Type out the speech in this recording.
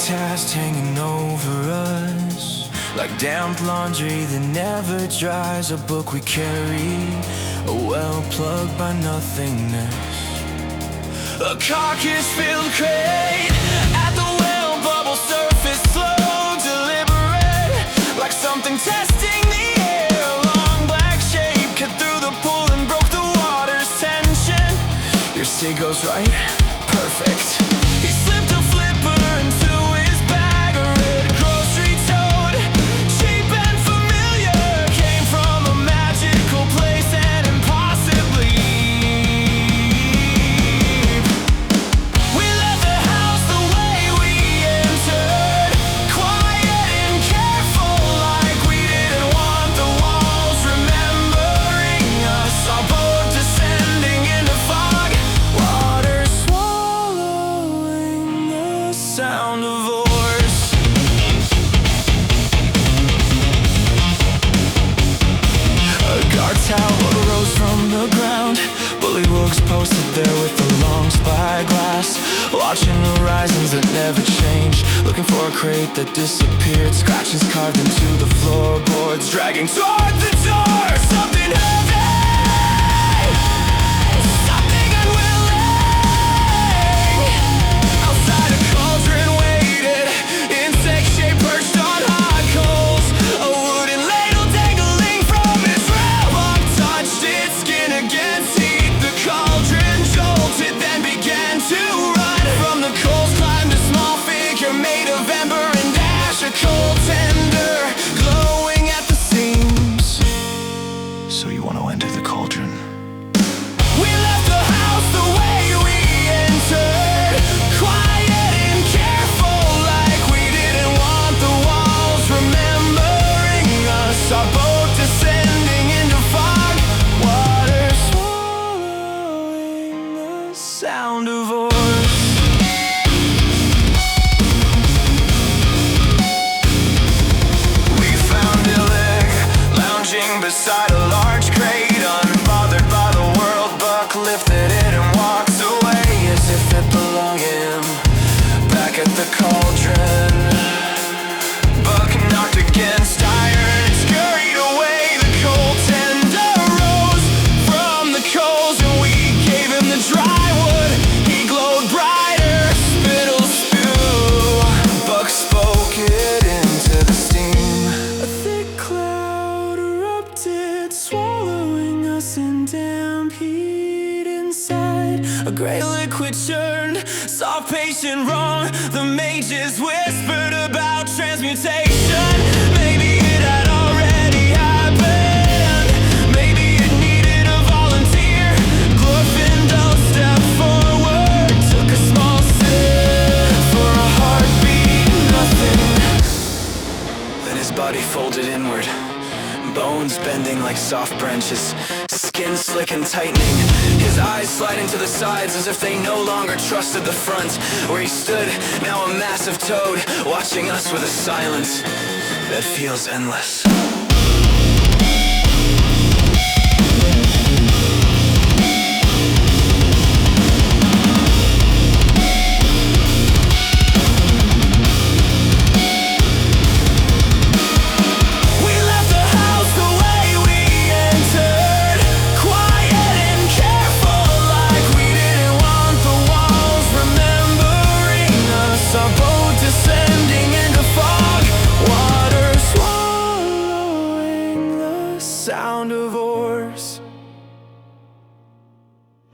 task hanging over us, like damp laundry that never dries. A book we carry, a well plugged by nothingness. A carcass-filled crate at the well, bubble surface, slow, deliberate, like something testing the air. A long black shape cut through the pool and broke the water's tension. Your sig goes right, perfect. He slipped a flipper into his bag, a red grocery tote, cheap and familiar, came from a magical place and impossibly. We left the house the way we entered, quiet and careful, like we didn't want the walls remembering us. Our boat descending into fog, water swallowing the sound of oars. A guard tower rose from the ground, bullywugs posted there with the long spyglass, watching horizons that never change, looking for a crate that disappeared, scratches carved into the floorboards, dragging toward the door. Something heavy, something unwilling. Outside a cauldron waited, insect-shaped perched on hot coals, a wooden ladle dangling from its rail. Bug touched its skin against heat. The cauldron jolted, then began to run. From the coals climbed a small figure made of ember and ash, a cold tender glowing at the seams. So you want to enter the cauldron? We left the house the way we entered, quiet and careful, like we didn't want the walls remembering us. Our boat descending into fog, water swallowing the sound of oars. We found Illig lounging beside a large crate, unbothered by the world. Buck lifted it and walked away as if it belonged him. Back at the cauldron, Buck knocked against iron and scurried away. The cold tender rose from the coals and we gave him the dry wood. He glowed brighter, Spittlespew. Buck spoke it into the steam. A thick cloud erupted, swallowing us in damp heat inside. A gray liquid churned, soft, patient, wrong. The mages whispered about transmutation. Maybe it had already happened. Maybe it needed a volunteer. Glorfindel stepped forward, took a small sip for a heartbeat, nothing. Then his body folded inward, bones bending like soft branches, skin slick and tightening, his eyes sliding to the sides as if they no longer trusted the front. Where he stood, now a massive toad, watching us with a silence that feels endless. We left the house the way we entered, quiet and careful, like we didn't want the walls remembering us. Our boat descending into fog, water swallowing the sound of